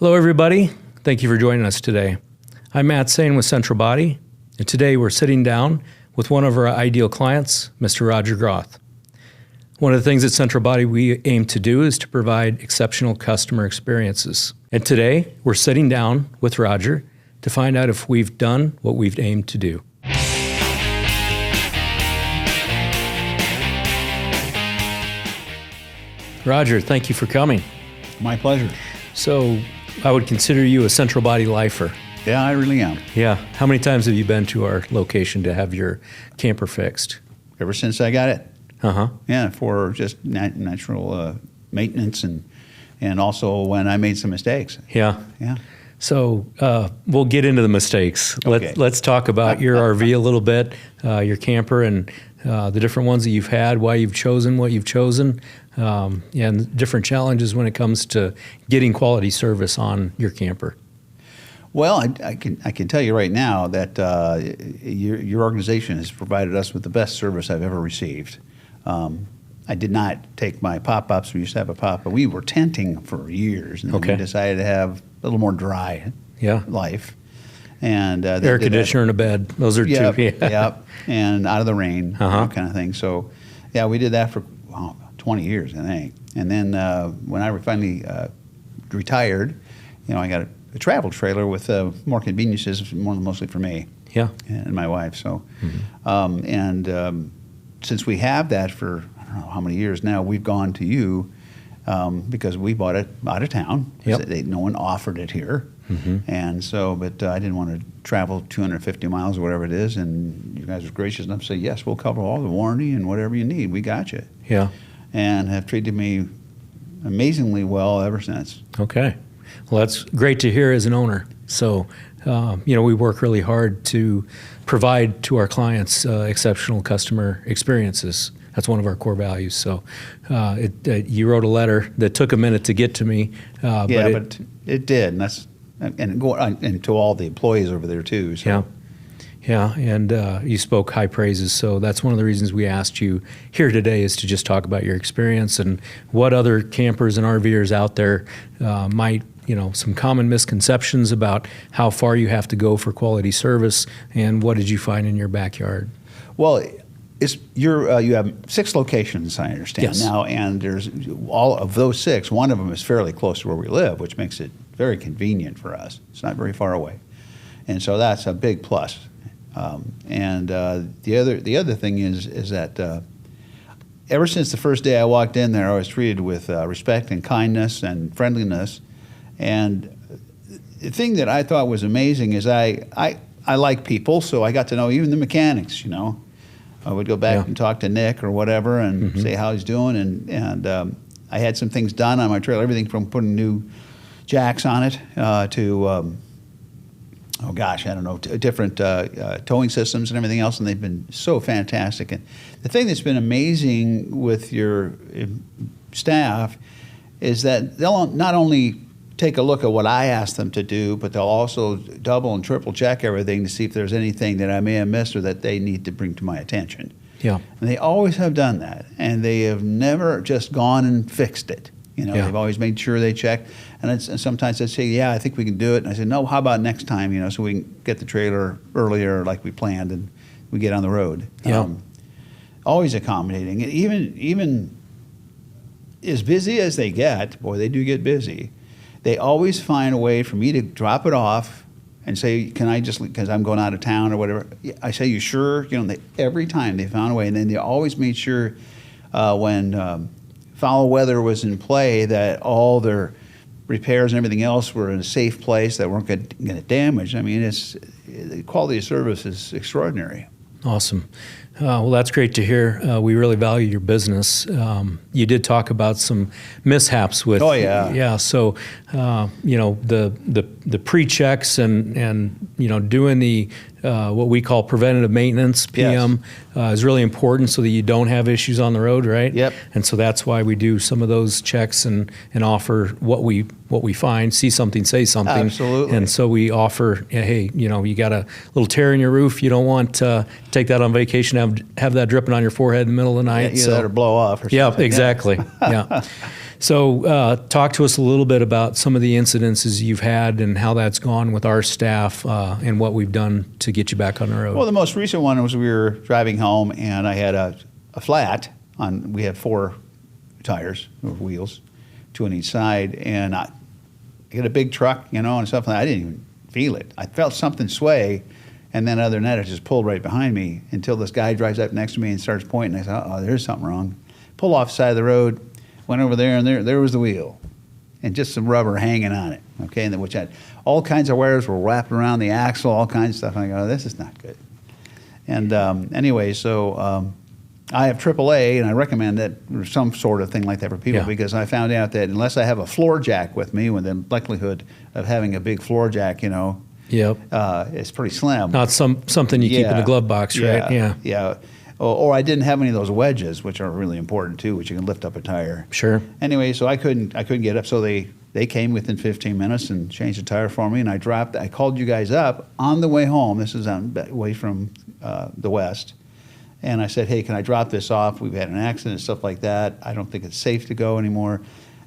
Hello, everybody. Thank you for joining us today. I'm Matt Sane with Central Body, and today we're sitting down with one of our ideal clients, Mr. Roger Groth. One of the things at Central Body we aim to do is to provide exceptional customer experiences. And today we're sitting down with Roger to find out if we've done what we've aimed to do. Roger, thank you for coming. My pleasure. So I would consider you a Central Body lifer. Yeah, I really am. Yeah. How many times have you been to our location to have your camper fixed? Ever since I got it. Uh-huh. Yeah, for just natural maintenance and also when I made some mistakes. Yeah. Yeah. So we'll get into the mistakes. Okay. Let's talk about your RV a little bit, your camper, and the different ones that you've had, why you've chosen what you've chosen, and different challenges when it comes to getting quality service on your camper. Well, I can tell you right now that your organization has provided us with the best service I've ever received. I did not take my pop-ups. We used to have a pop-up. We were tenting for years, and then we decided to have a little more dry life. And air conditioner and a bed. Those are two. Yep. And out of the rain, that kind of thing. So, yeah, we did that for 20 years, I think. And then when I finally retired, I got a travel trailer with more conveniences, mostly for me. Yeah. And my wife. So, since we have that for I don't know how many years now, we've gone to you because we bought it out of town. Yep. No one offered it here. And so, but I didn't want to travel 250 miles or whatever it is, and you guys were gracious enough to say, yes, we'll cover all the warranty and whatever you need. We got you. Yeah. And have treated me amazingly well ever since. Okay. Well, that's great to hear as an owner. So, we work really hard to provide to our clients exceptional customer experiences. That's one of our core values. So you wrote a letter that took a minute to get to me. But it did. And to all the employees over there, too. So. Yeah, and you spoke high praises. So that's one of the reasons we asked you here today is to just talk about your experience and what other campers and RVers out there might, some common misconceptions about how far you have to go for quality service, and what did you find in your backyard? Well, you have 6 locations, I understand now, and there's all of those 6. One of them is fairly close to where we live, which makes it very convenient for us. It's not very far away, and so that's a big plus. The other thing is that ever since the first day I walked in there, I was treated with respect and kindness and friendliness. And the thing that I thought was amazing is I like people, so I got to know even the mechanics. I would go back and talk to Nick or whatever and say how he's doing. And I had some things done on my trailer, everything from putting new jacks on it to different towing systems and everything else, and they've been so fantastic. And the thing that's been amazing with your staff is that they'll not only take a look at what I ask them to do, but they'll also double and triple check everything to see if there's anything that I may have missed or that they need to bring to my attention. Yeah. And they always have done that, and they have never just gone and fixed it. They've always made sure they check. And sometimes they say, yeah, I think we can do it. And I say, no, how about next time, so we can get the trailer earlier like we planned and we get on the road. Yeah. Always accommodating. And even as busy as they get, boy, they do get busy, they always find a way for me to drop it off and say, can I just, because I'm going out of town or whatever. I say, you sure? Every time they found a way. And then they always made sure when foul weather was in play that all their repairs and everything else were in a safe place that weren't going to damage. I mean, the quality of service is extraordinary. Awesome. Well, that's great to hear. We really value your business. You did talk about some mishaps with. Oh yeah. Yeah. So, the pre-checks and doing the what we call preventative maintenance (PM) is really important so that you don't have issues on the road, right? Yep. And so that's why we do some of those checks and offer what we find. See something, say something. Absolutely. And so we offer, hey, you got a little tear in your roof. You don't want to take that on vacation. Have that dripping on your forehead in the middle of the night. Either that or blow off or something. Yeah, exactly. Yeah. So talk to us a little bit about some of the incidences you've had and how that's gone with our staff and what we've done to get you back on the road. Well, the most recent one was we were driving home, and I had a flat on. We had 4 tires or wheels, 2 on each side, and I get a big truck, and stuff like that. I didn't even feel it. I felt something sway, and then other than that, it just pulled right behind me until this guy drives up next to me and starts pointing. I said, "Oh, there's something wrong." Pull off the side of the road, went over there, and there was the wheel, and just some rubber hanging on it. Okay, and which had all kinds of wires were wrapped around the axle, all kinds of stuff. And I go, "This is not good." And anyway, so I have AAA, and I recommend that or some sort of thing like that for people because I found out that unless I have a floor jack with me, with the likelihood of having a big floor jack, it's pretty slim. Not something you keep in the glove box, right? Yeah. Or I didn't have any of those wedges, which are really important too, which you can lift up a tire. Sure. Anyway, so I couldn't get up, so they came within 15 minutes and changed the tire for me, and I called you guys up on the way home. This is away from the west. And I said, "Hey, can I drop this off? We've had an accident and stuff like that. I don't think it's safe to go anymore."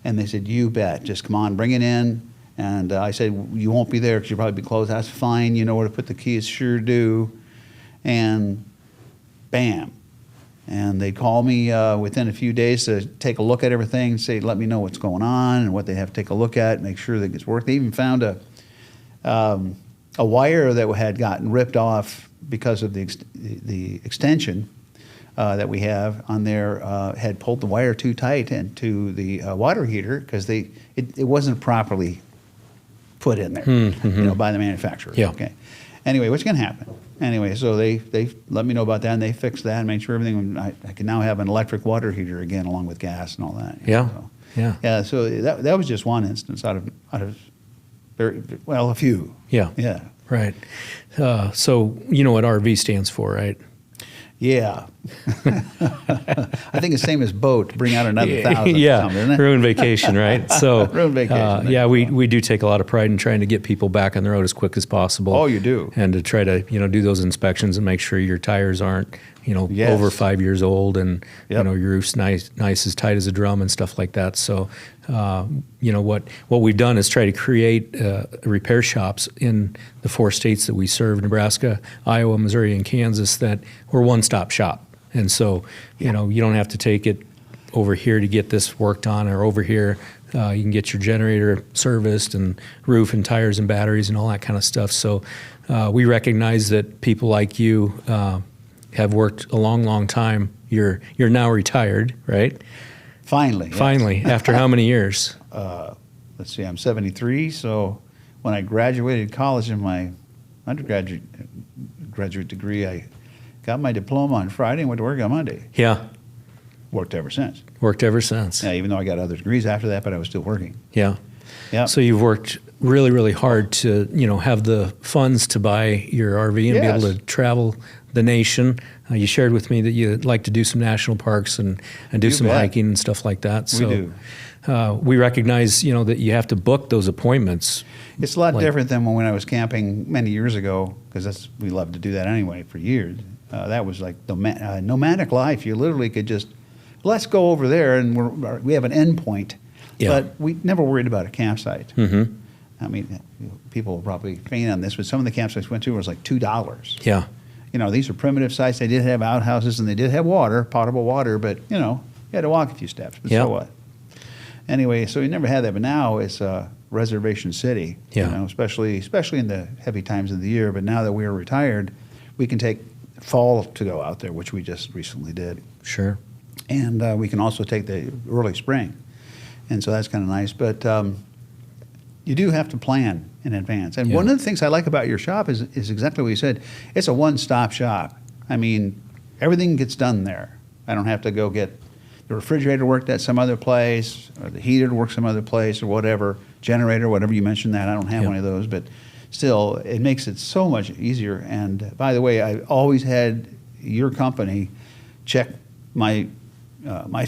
And they said, "You bet. Just come on, bring it in." And I said, "You won't be there because you'll probably be closed." "That's fine. You know where to put the keys." "Sure do." And bam. And they call me within a few days to take a look at everything, say, let me know what's going on and what they have to take a look at, make sure that it's working. They even found a wire that had gotten ripped off because of the extension that we have on there had pulled the wire too tight into the water heater because it wasn't properly put in there, by the manufacturer. Yeah. Okay. Anyway, what's going to happen? Anyway, so they let me know about that, and they fixed that and made sure everything. I can now have an electric water heater again, along with gas and all that. Yeah. Yeah. So that was just one instance out of a few. Yeah. Yeah. Right. So you know what RV stands for, right? Yeah. I think it's the same as boat, bring out another 1,000 yeah, or something, isn't it? ruined vacation, right? So Ruined vacation. we do take a lot of pride in trying to get people back on the road as quick as possible. Oh, you do. And to try to, do those inspections and make sure your tires aren't, Yes. over 5 years old and, Yep. your roof's nice as tight as a drum and stuff like that. So, what we've done is try to create repair shops in the 4 states that we serve, Nebraska, Iowa, Missouri, and Kansas, that we're one-stop shop. And so, you don't have to take it over here to get this worked on or over here. You can get your generator serviced and roof and tires and batteries and all that kind of stuff. So we recognize that people like you have worked a long, long time. You're now retired, right? Finally. Yes. Finally, after how many years? Let's see, I'm 73, so when I graduated college in my graduate degree, I got my diploma on Friday and went to work on Monday. Yeah. Worked ever since. Worked ever since. Yeah, even though I got other degrees after that, but I was still working. Yeah. Yeah. So you've worked really, really hard to, have the funds to buy your RV and be able to travel the nation. You shared with me that you like to do some national parks and do some bet. hiking and stuff like that. So We do. We recognize, that you have to book those appointments. It's a lot different than when I was camping many years ago, because we loved to do that anyway for years. That was like nomadic life. You literally could just, let's go over there, and we have an end point. Yeah. But we never worried about a campsite. Mm-hmm. I mean, people will probably faint on this, but some of the campsites we went to was like $2. Yeah. These are primitive sites. They did have outhouses, and they did have water, potable water, but, you had to walk a few steps. But so what? Anyway, so we never had that, but now it's a reservation city, especially in the heavy times of the year. But now that we are retired, we can take fall to go out there, which we just recently did. Sure. And we can also take the early spring. And so that's kind of nice. But you do have to plan in advance. And one of the things I like about your shop is exactly what you said. It's a one-stop shop. I mean, everything gets done there. I don't have to go get the refrigerator worked at some other place, or the heater to work some other place, or whatever, generator, whatever you mentioned that. I don't have one of those, but still, it makes it so much easier. And by the way, I always had your company check my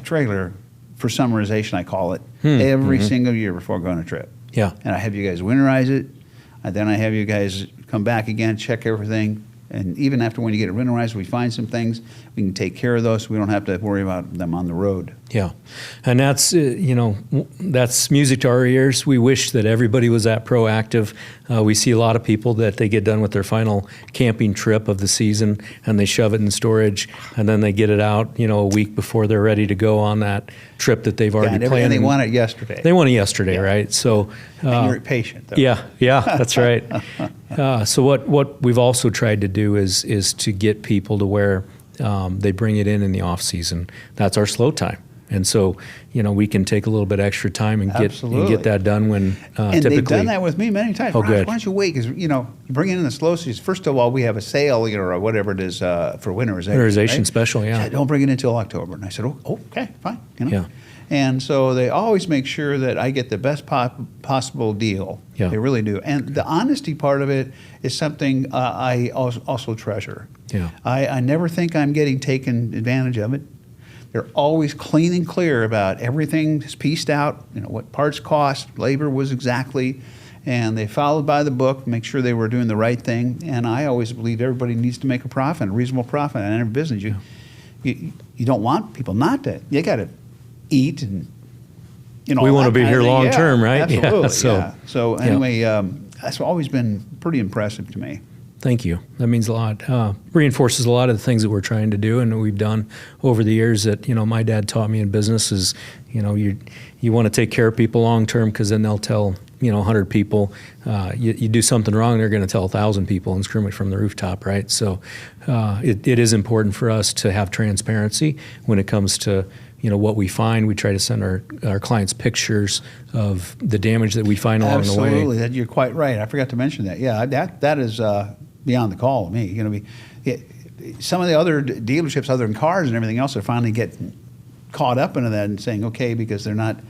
trailer for summarization, I call it, every single year before going on a trip. Yeah. And I have you guys winterize it, and then I have you guys come back again, check everything, and even after when you get it winterized, we find some things, we can take care of those so we don't have to worry about them on the road. Yeah, and that's that's music to our ears. We wish that everybody was that proactive. We see a lot of people that they get done with their final camping trip of the season and they shove it in storage, and then they get it out, a week before they're ready to go on that trip that they've already planned. And they want it yesterday. They want it yesterday, right? So and you're patient, though. Yeah, that's right. So what we've also tried to do is to get people to where they bring it in the off season. That's our slow time. And so, we can take a little bit extra time and get that done when and typically. They've done that with me many times. Oh, good. Why don't you wait? Because, you bring it in the slow season. First of all, we have a sale, or whatever it is for winterization. Winterization right? special, yeah. Said, don't bring it until October. And I said, oh, okay, fine. Yeah. And so they always make sure that I get the best possible deal. Yeah. They really do. And the honesty part of it is something I also treasure. Yeah. I never think I'm getting taken advantage of it. They're always clean and clear about everything is pieced out, what parts cost, labor was exactly, and they followed by the book, make sure they were doing the right thing. And I always believe everybody needs to make a profit, a reasonable profit in every business. You don't want people not to. You got to eat and, we want to be here long term, right? Absolutely. Yeah. So anyway, that's always been pretty impressive to me. Thank you. That means a lot. Reinforces a lot of the things that we're trying to do and that we've done over the years that, my dad taught me in business is, you want to take care of people long term because then they'll tell, 100 people. You do something wrong, they're going to tell 1,000 people and scream it from the rooftop, right? So it is important for us to have transparency when it comes to, what we find. We try to send our clients pictures of the damage that we find along the way. Absolutely. You're quite right. I forgot to mention that. Yeah, that is beyond the call of me. Some of the other dealerships, other than cars and everything else, are finally getting caught up into that and saying, okay, because they're not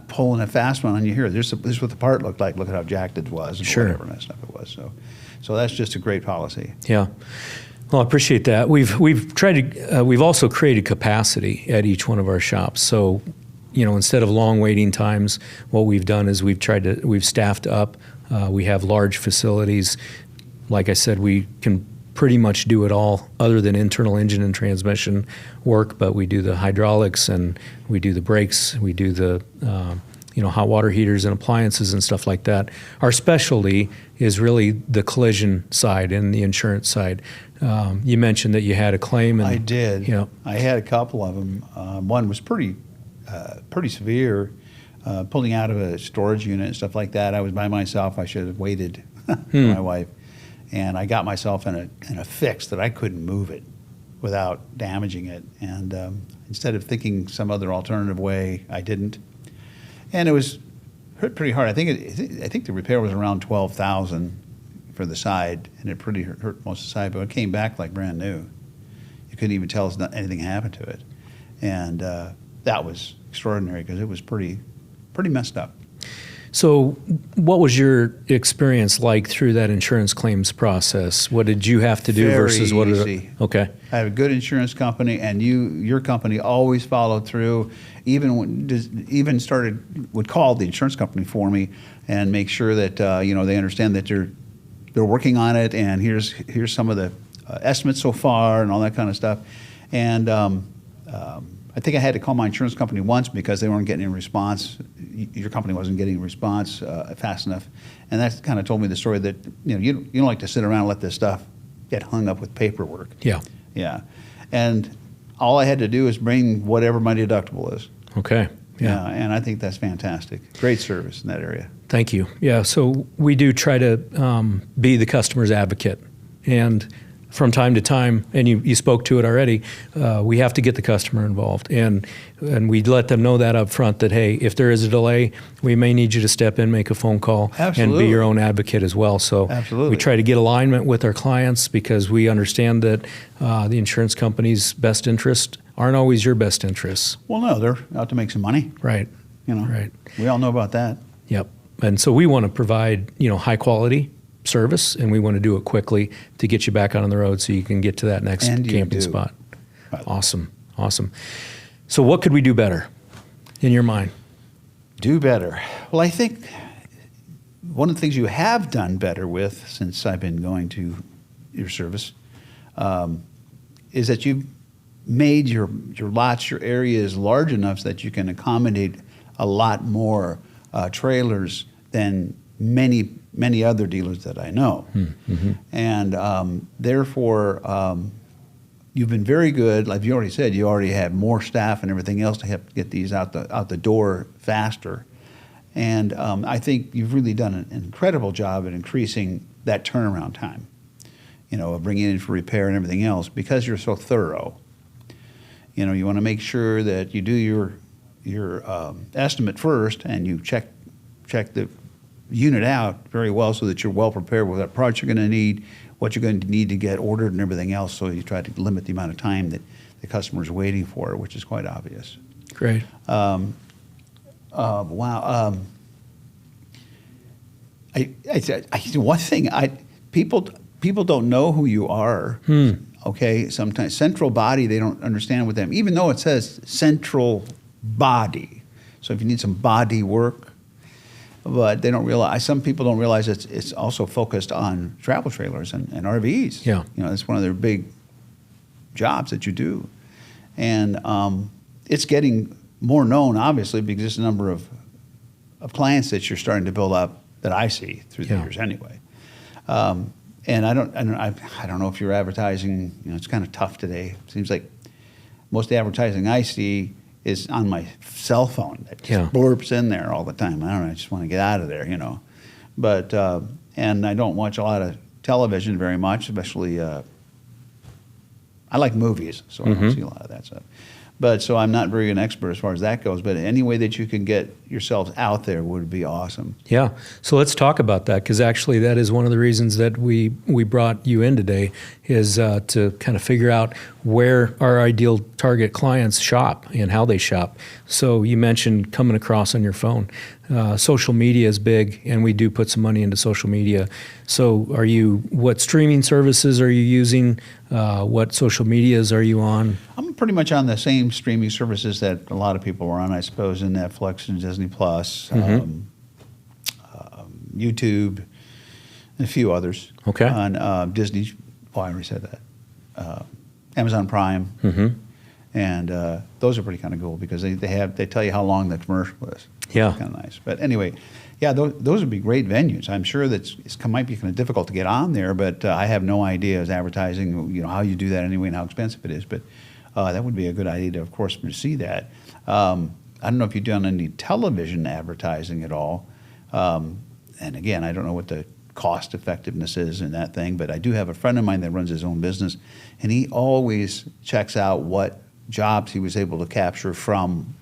pulling a fast one on you here. This is what the part looked like. Look at how jacked it was, and sure. whatever that stuff it was. So that's just a great policy. Yeah. Well, I appreciate that. We've tried to. We've also created capacity at each one of our shops. So, instead of long waiting times, what we've done is we've staffed up. We have large facilities. Like I said, we can pretty much do it all other than internal engine and transmission work, but we do the hydraulics and we do the brakes, we do the hot water heaters and appliances and stuff like that. Our specialty is really the collision side and the insurance side. You mentioned that you had a claim. And, I did. I had a couple of them. One was pretty severe, pulling out of a storage unit and stuff like that. I was by myself. I should have waited for my wife. And I got myself in a fix that I couldn't move it without damaging it. And instead of thinking some other alternative way, I didn't. And it was hurt pretty hard. I think the repair was around $12,000 for the side, and it pretty hurt most of the side. But it came back like brand new. You couldn't even tell anything happened to it, and that was extraordinary because it was pretty messed up. So what was your experience like through that insurance claims process? What did you have to do versus what did easy. Okay. I have a good insurance company, and your company always followed through. Would call the insurance company for me and make sure that they understand that they're working on it, and here's some of the estimates so far and all that kind of stuff. And I think I had to call my insurance company once because they weren't getting a response. Your company wasn't getting a response fast enough, and that kind of told me the story that you don't like to sit around and let this stuff get hung up with paperwork. Yeah, and all I had to do is bring whatever my deductible is. Okay. Yeah, and I think that's fantastic. Great service in that area. Thank you. Yeah, so we do try to be the customer's advocate, and from time to time, and you spoke to it already, we have to get the customer involved. And we let them know that up front that, hey, if there is a delay, we may need you to step in, make a phone call, Absolutely. and be your own advocate as well. So Absolutely. We try to get alignment with our clients because we understand that the insurance company's best interests aren't always your best interests. Well, no, they're out to make some money. Right. Right. We all know about that. Yep. And so we want to provide, high quality service, and we want to do it quickly to get you back on the road so you can get to that next camping spot. Awesome. So what could we do better in your mind? Do better. Well, I think one of the things you have done better with since I've been going to your service is that you've made your lots, your areas large enough so that you can accommodate a lot more trailers than many other dealers that I know. Mm-hmm. And therefore, you've been very good. Like you already said, you already have more staff and everything else to help get these out the door faster. And I think you've really done an incredible job at increasing that turnaround time, of bringing it in for repair and everything else, because you're so thorough. You want to make sure that you do your estimate first, and you check the unit out very well so that you're well prepared with what parts you're going to need, what you're going to need to get ordered and everything else, so you try to limit the amount of time that the customer's waiting for, which is quite obvious. Great. Wow. One thing, people don't know who you are. Okay, sometimes central body, they don't understand what that, even though it says central body. So if you need some body work, but they don't realize, some people don't realize it's also focused on travel trailers and RVs. Yeah. It's one of their big jobs that you do. And it's getting more known, obviously, because there's a number of clients that you're starting to build up that I see through the years anyway. And I don't know if you're advertising. It's kind of tough today. It seems like most of the advertising I see is on my cell phone. That just blurps in there all the time. I don't know. I just want to get out of there, But and I don't watch a lot of television very much, especially. I like movies, so I don't see a lot of that stuff. But so I'm not very an expert as far as that goes. But any way that you can get yourselves out there would be awesome. Yeah. So let's talk about that, because actually that is one of the reasons that we brought you in today, is to kind of figure out where our ideal target clients shop and how they shop. So you mentioned coming across on your phone. Social media is big, and we do put some money into social media. So what streaming services are you using? What social medias are you on? I'm pretty much on the same streaming services that a lot of people are on, I suppose, in Netflix and Disney Plus, YouTube, and a few others. Okay. On Disney, I already said that. Amazon Prime. And those are pretty kind of cool, because they tell you how long the commercial is. Yeah. Kind of nice. But anyway, yeah, those would be great venues. I'm sure that it might be kind of difficult to get on there, but I have no idea as advertising, how you do that anyway and how expensive it is. But that would be a good idea to, of course, to see that. I don't know if you've done any television advertising at all. And again, I don't know what the cost effectiveness is in that thing, but I do have a friend of mine that runs his own business, and he always checks out what jobs he was able to capture from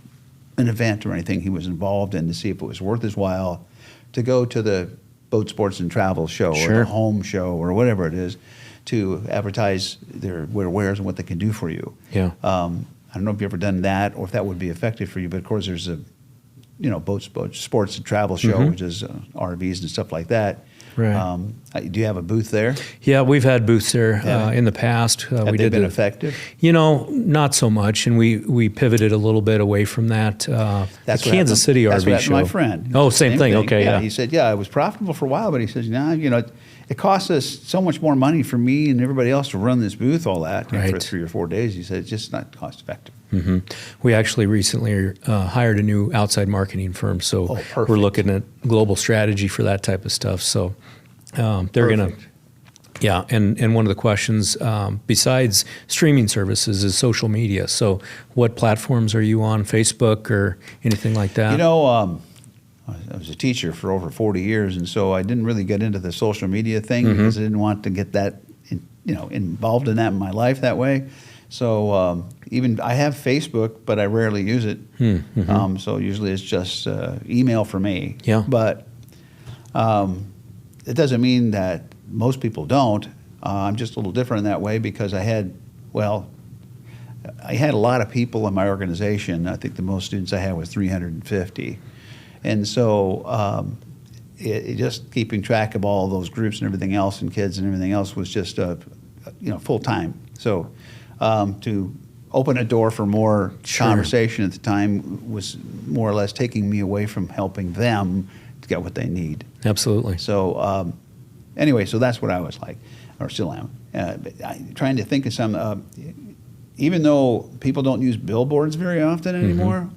an event or anything he was involved in, to see if it was worth his while to go to the boat sports and travel show or the home show or whatever it is, to advertise their wares and what they can do for you. Yeah. I don't know if you've ever done that or if that would be effective for you, but of course there's a boat sports and travel show, which is RVs and stuff like that. Right. Do you have a booth there? Yeah, we've had booths there in the past. Have they been effective? Not so much, and we pivoted a little bit away from that. That's the Kansas City RV show. My friend. Oh, same thing. Okay, yeah. He said, it was profitable for a while, but he says, it costs us so much more money for me and everybody else to run this booth, all that, for 3 or 4 days. He said, it's just not cost effective. Mm-hmm. We actually recently hired a new outside marketing firm, so we're looking at global strategy for that type of stuff. So they're going to, and one of the questions besides streaming services is social media. So what platforms are you on, Facebook or anything like that? I was a teacher for over 40 years, and so I didn't really get into the social media thing because I didn't want to get that, involved in that in my life that way. So even I have Facebook, but I rarely use it. So usually it's just email for me. Yeah. But it doesn't mean that most people don't. I'm just a little different in that way because I had a lot of people in my organization. I think the most students I had was 350. And so just keeping track of all those groups and everything else and kids and everything else was just full time. So to open a door for more conversation at the time was more or less taking me away from helping them to get what they need. Absolutely. So anyway, so that's what I was like, or still am. Trying to think of some. even though people don't use billboards very often anymore,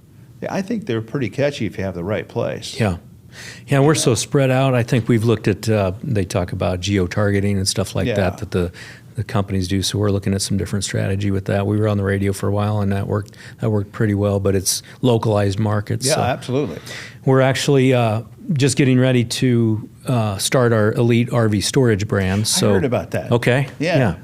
I think they're pretty catchy if you have the right place. Yeah. Yeah, we're so spread out. I think we've looked at, they talk about geo-targeting and stuff like that the companies do. So we're looking at some different strategy with that. We were on the radio for a while, and that worked pretty well, but it's localized markets. Yeah, so absolutely. we're actually just getting ready to start our elite RV storage brand. So, I heard about that. Okay. Yeah.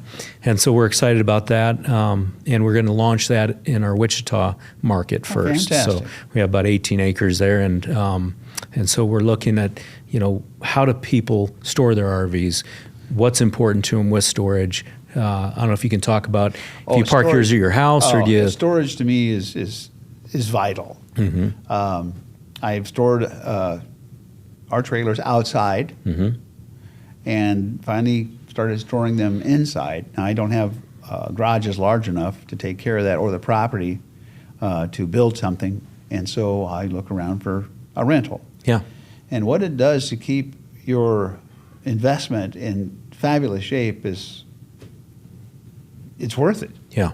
And so we're excited about that, and we're going to launch that in our Wichita market first. Fantastic. So we have about 18 acres there, and so we're looking at, how do people store their RVs? What's important to them with storage? I don't know if you can talk about if you park yours at your house or do you? Storage to me is vital. I've stored our trailers outside, and finally started storing them inside. Now, I don't have garages large enough to take care of that or the property to build something, and so I look around for a rental. Yeah. And what it does to keep your investment in fabulous shape it's worth it. Yeah.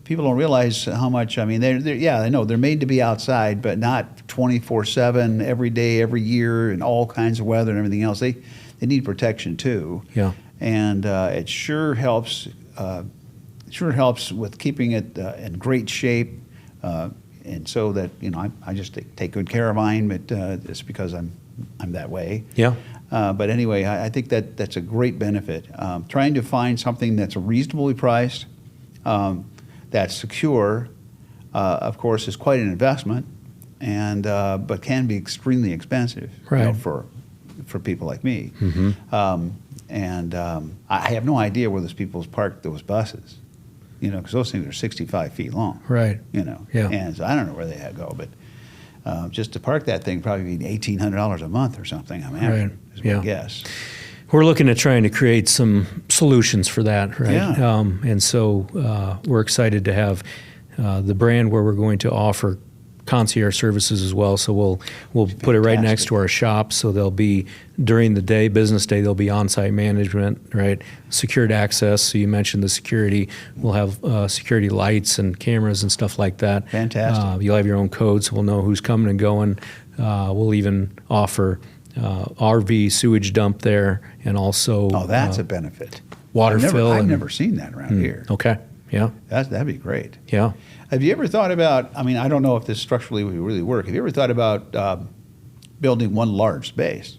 People don't realize how much. I mean, I know they're made to be outside, but not 24/7 every day, every year, in all kinds of weather and everything else. They need protection too. Yeah. And it sure helps. With keeping it in great shape. And so that I just take good care of mine, but it's because I'm that way. Yeah. But anyway, I think that's a great benefit. Trying to find something that's reasonably priced, that's secure, of course, is quite an investment, and but can be extremely expensive for people like me. And I have no idea where those people park those buses. Because those things are 65 feet long. Right. Yeah. And so I don't know where they go, but just to park that thing probably be $1,800 a month or something. I mean, is my guess. We're looking at trying to create some solutions for that, right? Yeah. And so we're excited to have the brand where we're going to offer concierge services as well. So we'll put it right next to our shop. So there'll be, during the day, business day, there'll be on-site management, right? Secured access. So you mentioned the security. We'll have security lights and cameras and stuff like that. Fantastic. You'll have your own code, so we'll know who's coming and going. We'll even offer RV sewage dump there, and also that's a benefit. Water fill. I've never seen that around here. Okay. Yeah. That'd be great. Yeah. Have you ever thought about, I mean, I don't know if this structurally would really work. Have you ever thought about building one large space?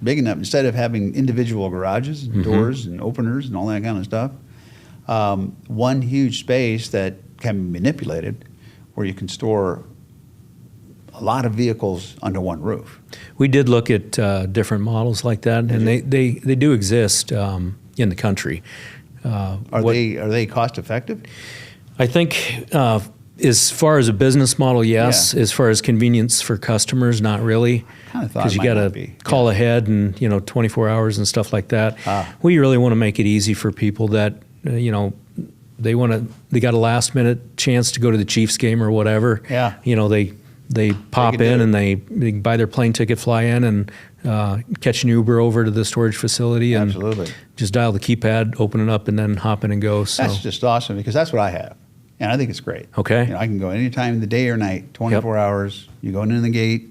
Big enough, instead of having individual garages and doors and openers and all that kind of stuff, one huge space that can be manipulated where you can store a lot of vehicles under one roof. We did look at different models like that, and they do exist in the country. Are they cost effective? I think as far as a business model, yes. Yeah. As far as convenience for customers, not really. Kind of thought because you got to call ahead and 24 hours and stuff like that. We really want to make it easy for people that they got a last minute chance to go to the Chiefs game or whatever. Yeah. They pop in and they buy their plane ticket, fly in, and catch an Uber over to the storage facility and just dial the keypad, open it up, and then hop in and go. So that's just awesome because that's what I have. And I think it's great. Okay. I can go any time of the day or night, 24 hours. You go in the gate,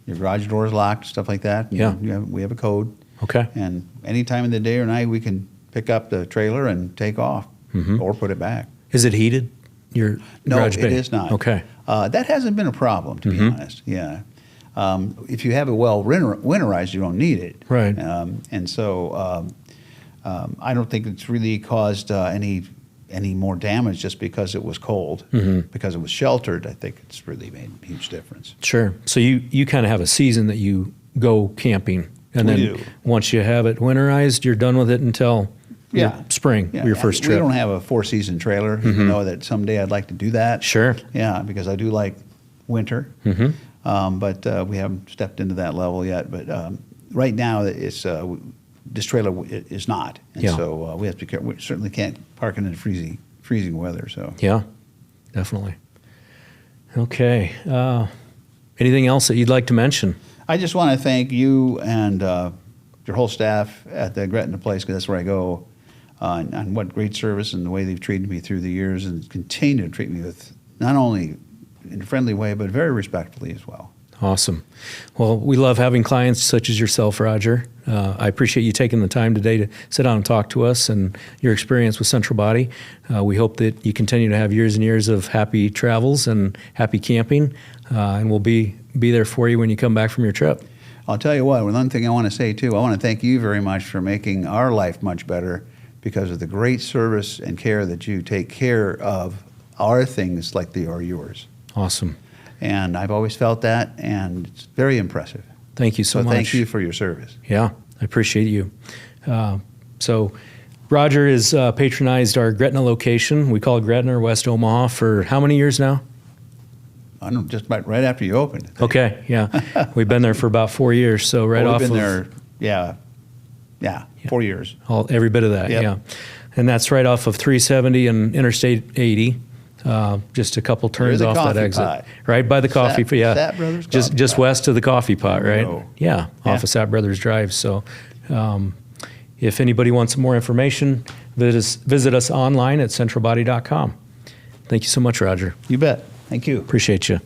your garage door is locked, stuff like that. Yeah. We have a code. Okay. And any time of the day or night, we can pick up the trailer and take off or put it back. Is it heated? Your garage bay? No, it is not. Okay. That hasn't been a problem, to be honest. Yeah. If you have it well winterized, you don't need it. Right. And so I don't think it's really caused any more damage just because it was cold. Because it was sheltered, I think it's really made a huge difference. Sure. So you kind of have a season that you go camping, and then once you have it winterized, you're done with it until spring, your first trip. We don't have a 4-season trailer. You know that someday I'd like to do that. Sure. Yeah, because I do like winter. But we haven't stepped into that level yet. But right now, it's this trailer is not, and so we have to be careful. We certainly can't park it in freezing weather. So yeah, definitely. Okay. Anything else that you'd like to mention? I just want to thank you and your whole staff at the Gretna Place, because that's where I go. on what great service and the way they've treated me through the years, and continue to treat me with not only in a friendly way, but very respectfully as well. Awesome. Well, we love having clients such as yourself, Roger. I appreciate you taking the time today to sit down and talk to us and your experience with Central Body. We hope that you continue to have years and years of happy travels and happy camping, and we'll be there for you when you come back from your trip. I'll tell you what, one thing I want to say too, I want to thank you very much for making our life much better because of the great service and care that you take care of our things like they are yours. Awesome. And I've always felt that, and it's very impressive. Thank you so much. Thank you for your service. Yeah, I appreciate you. So Roger has patronized our Gretna location. We call it Gretna, West Omaha, for how many years now? I don't know, just about right after you opened. Okay, yeah. We've been there for about 4 years. So right off we've been of there, yeah, 4 years. every bit of that, Yep. yeah. And that's right off of 370 and Interstate 80. Just a couple turns the off that coffee exit. pot. Right by the coffee, yeah. Sat Brothers just Coffee Pot. west of the coffee pot, right? know. Yeah, off of Sat Brothers Drive. So if anybody wants some more information, visit us online at centralbody.com. Thank you so much, Roger. You bet. Thank you. Appreciate you.